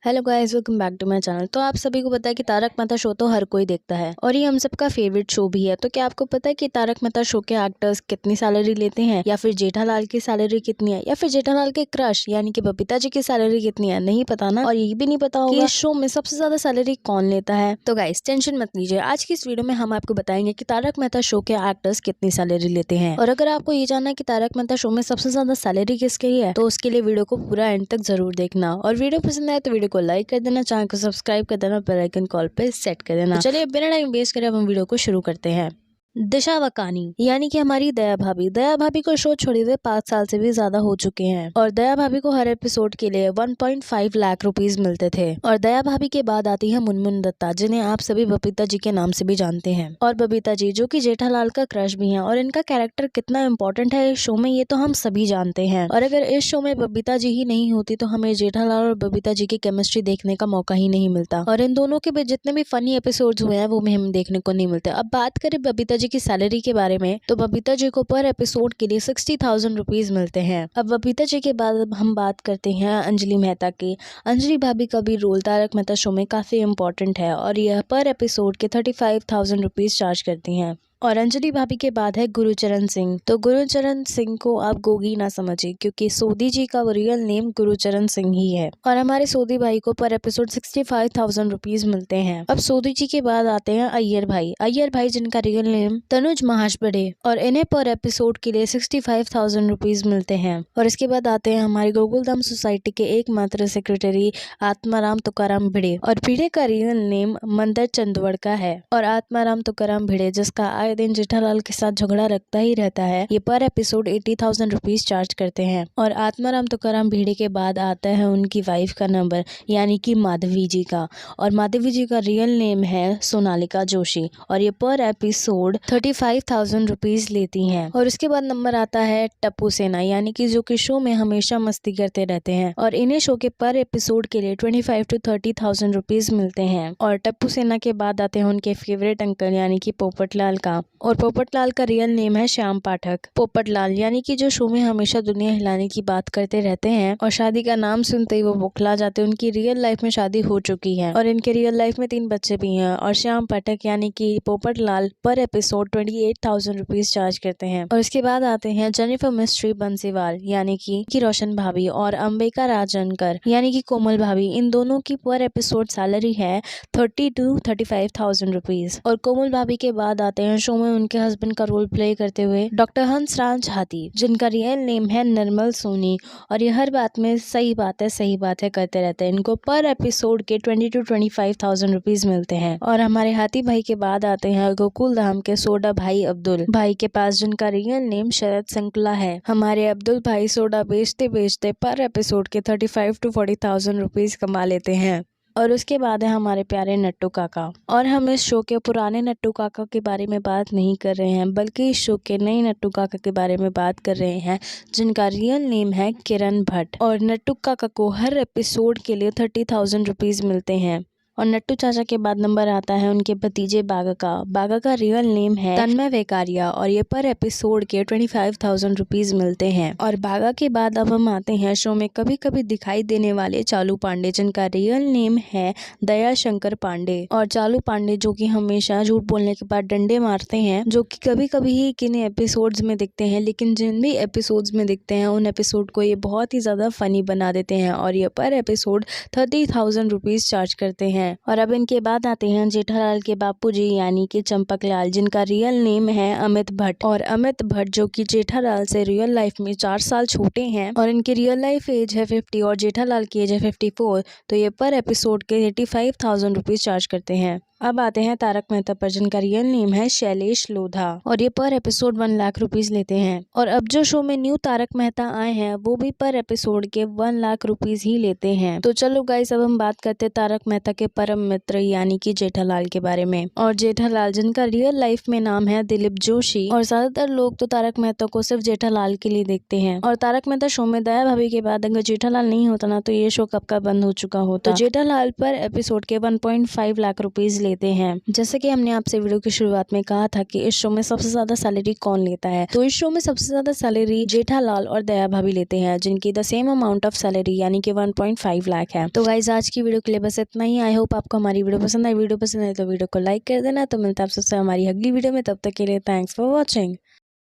Hello guys, welcome back to my channel. तो आप सभी को पता है कि तारक मेहता शो तो हर कोई देखता है और ये हम सबका फेवरेट शो भी है। तो क्या आपको पता है कि तारक मेहता शो के एक्टर्स कितनी सैलरी लेते हैं, या फिर जेठालाल की सैलरी कितनी है, या फिर जेठालाल के क्रश यानी कि बबीता जी की सैलरी कितनी है? नहीं पता ना। और ये भी नहीं पता होगा कि इस शो में सबसे ज्यादा सैलरी कौन लेता है। तो गाइस टेंशन मत लीजिए, आज की इस वीडियो में हम आपको बताएंगे कि तारक मेहता शो के एक्टर्स कितनी सैलरी लेते हैं। और अगर आपको ये जानना है कि तारक मेहता शो में सबसे ज्यादा सैलरी किसकी है, तो उसके लिए वीडियो को पूरा एंड तक जरूर देखना। और वीडियो पसंद आए तो वीडियो को लाइक कर देना, चैनल को सब्सक्राइब कर देना, बेल आइकन कॉल पे सेट कर देना। तो चलिए बिना टाइम वेस्ट करे अब हम वीडियो को शुरू करते हैं। दिशा वकानी यानी कि हमारी दया भाभी को शो छोड़े हुए 5 साल से भी ज्यादा हो चुके हैं और दया भाभी को हर एपिसोड के लिए 1.5 लाख रुपीस मिलते थे। और दया भाभी के बाद आती है मुनमुन दत्ता, जिन्हें आप सभी बबीता जी के नाम से भी जानते हैं। और बबीता जी जो कि जेठालाल का क्रश भी हैं, और इनका कैरेक्टर कितना इम्पोर्टेंट है इस शो में ये तो हम सभी जानते हैं। और अगर इस शो में बबीता जी ही नहीं होती तो हमें जेठालाल और बबीता जी की केमिस्ट्री देखने का मौका ही नहीं मिलता, और इन दोनों के बीच जितने भी फनी एपिसोड हुए हैं वो भी हमें देखने को नहीं मिलते। अब बात करें बबीता जी की सैलरी के बारे में, तो बबीता जी को पर एपिसोड के लिए 60,000 रुपीज मिलते हैं। अब बबीता जी के बाद हम बात करते हैं अंजलि मेहता की। अंजलि भाभी का भी रोल तारक मेहता शो में काफी इम्पोर्टेंट है और यह पर एपिसोड के 35,000 रुपीज चार्ज करती हैं। और अंजलि भाभी के बाद है गुरुचरण सिंह। तो गुरुचरण सिंह को आप गोगी ना समझिए, क्योंकि सोदी जी का रियल नेम गुरुचरण सिंह ही है। और हमारे सोदी भाई को पर एपिसोड 65,000 रुपीज मिलते हैं। अब सोदी जी के बाद आते हैं अय्यर भाई जिनका रियल नेम तनुज महाशबड़े, और इन्हें पर एपिसोड के लिए 65,000 रुपीज मिलते हैं। और इसके बाद आते हैं हमारी गोकुलधाम सोसाइटी के एकमात्र सेक्रेटरी आत्माराम तुकाराम भिड़े, और भिड़े का रियल नेम मंदर चंदवड़का है। और आत्माराम तुकाराम भिड़े, जिसका आए दिन जेठालाल के साथ झगड़ा रखता ही रहता है, ये पर एपिसोड 80,000 रुपीज चार्ज करते हैं। और आत्माराम तुकाराम भिड़े के बाद आता है उनकी वाइफ का नंबर, यानी कि माधवी जी का। और माधवी जी का रियल नेम है सोनालिका जोशी, और ये पर एपिसोड 35,000 रुपीज लेती हैं। और उसके बाद नंबर आता है टप्पू सेना, यानी कि जो कि शो में हमेशा मस्ती करते रहते हैं, और इन्हें शो के पर एपिसोड के लिए 25 to 30,000 रुपीज मिलते हैं। और टप्पू सेना के बाद आते हैं उनके फेवरेट अंकल, यानी कि पोपटलाल का। और पोपटलाल का रियल नेम है श्याम पाठक। पोपटलाल यानी कि जो शो में हमेशा दुनिया हिलाने की बात करते रहते हैं, और शादी का नाम सुनते ही वो बौखला जाते हैं। उनकी रियल लाइफ में शादी हो चुकी है और इनके रियल लाइफ में 3 बच्चे भी हैं। और श्याम पाठक यानी कि पोपटलाल पर एपिसोड 28,000 रुपीज चार्ज करते हैं। और इसके बाद आते हैं जेनिफर मिस्ट्री बंसीवाल, यानी कि रोशन भाभी, और अंबिका राजनकर यानी कि कोमल भाभी। इन दोनों की पर एपिसोड सैलरी है 30 to 35,000 रुपीज। और कोमल भाभी के बाद आते हैं शो में उनके हस्बैंड का रोल प्ले करते हुए डॉक्टर हंसराज हाथी, जिनका रियल नेम है निर्मल सोनी, और ये हर बात में सही बात है करते रहते हैं। इनको पर एपिसोड के 20 to 25,000 रुपीज मिलते हैं। और हमारे हाथी भाई के बाद आते हैं गोकुल धाम के सोडा भाई अब्दुल भाई के पास, जिनका रियल नेम शरद संकला है। हमारे अब्दुल भाई सोडा बेचते पर एपिसोड के 35 to 40,000 रुपीज कमा लेते हैं। और उसके बाद है हमारे प्यारे नट्टू काका। और हम इस शो के पुराने नट्टू काका के बारे में बात नहीं कर रहे हैं, बल्कि इस शो के नए नट्टू काका के बारे में बात कर रहे हैं, जिनका रियल नेम है किरण भट्ट। और नट्टू काका को हर एपिसोड के लिए 30,000 रुपीज मिलते हैं। और नट्टू चाचा के बाद नंबर आता है उनके भतीजे बागा का रियल नेम है तन्मय वेकारिया, और ये पर एपिसोड के 25,000 रुपीज मिलते हैं। और बागा के बाद अब हम आते हैं शो में कभी कभी दिखाई देने वाले चालू पांडे, जिनका रियल नेम है दया शंकर पांडे। और चालू पांडे जो कि हमेशा झूठ बोलने के बाद डंडे मारते हैं, जो कि कभी कभी ही किन एपिसोड्स में दिखते हैं, लेकिन जिन भी एपिसोड्स में दिखते हैं उन एपिसोड को ये बहुत ही ज्यादा फनी बना देते हैं। और ये पर एपिसोड 30,000 रुपीज चार्ज करते हैं। और अब इनके बाद आते हैं जेठालाल के बापूजी, यानी कि चंपकलाल, जिनका रियल नेम है अमित भट्ट। और अमित भट्ट जो कि जेठालाल से रियल लाइफ में 4 साल छोटे हैं, और इनकी रियल लाइफ एज है 50 और जेठालाल की एज है 54। तो ये पर एपिसोड के 85,000 रुपीज चार्ज करते हैं। अब आते हैं तारक मेहता पर, जिनका रियल नेम है शैलेश लोधा, और ये पर एपिसोड 1 लाख रुपीज लेते हैं। और अब जो शो में न्यू तारक मेहता आए हैं वो भी पर एपिसोड के 1 लाख रुपीज ही लेते हैं। तो चलो गाइस, अब हम बात करते हैं तारक मेहता के परम मित्र यानी कि जेठालाल के बारे में। और जेठालाल जिनका रियल लाइफ में नाम है दिलीप जोशी, और ज्यादातर लोग तो तारक मेहता को सिर्फ जेठालाल के लिए देखते हैं। और तारक मेहता शो में दया भाभी के बाद अगर जेठालाल नहीं होता ना तो ये शो कब का बंद हो चुका होता। तो जेठालाल पर एपिसोड के 1.5 लाख रुपीज लेते हैं। जैसे कि हमने आपसे वीडियो की शुरुआत में कहा था कि इस शो में सबसे ज्यादा सैलरी कौन लेता है, तो इस शो में सबसे ज्यादा सैलरी जेठालाल और दया भाभी लेते हैं, जिनकी the same amount of salary यानी कि 1.5 लाख है। तो गाइज आज की वीडियो के लिए बस इतना ही। आई होप आपको हमारी वीडियो पसंद आई। वीडियो पसंद आई तो वीडियो को लाइक कर देना। तो मिलता है आप सबसे हमारी अगली वीडियो में, तब तक के लिए थैंक्स फॉर वॉचिंग।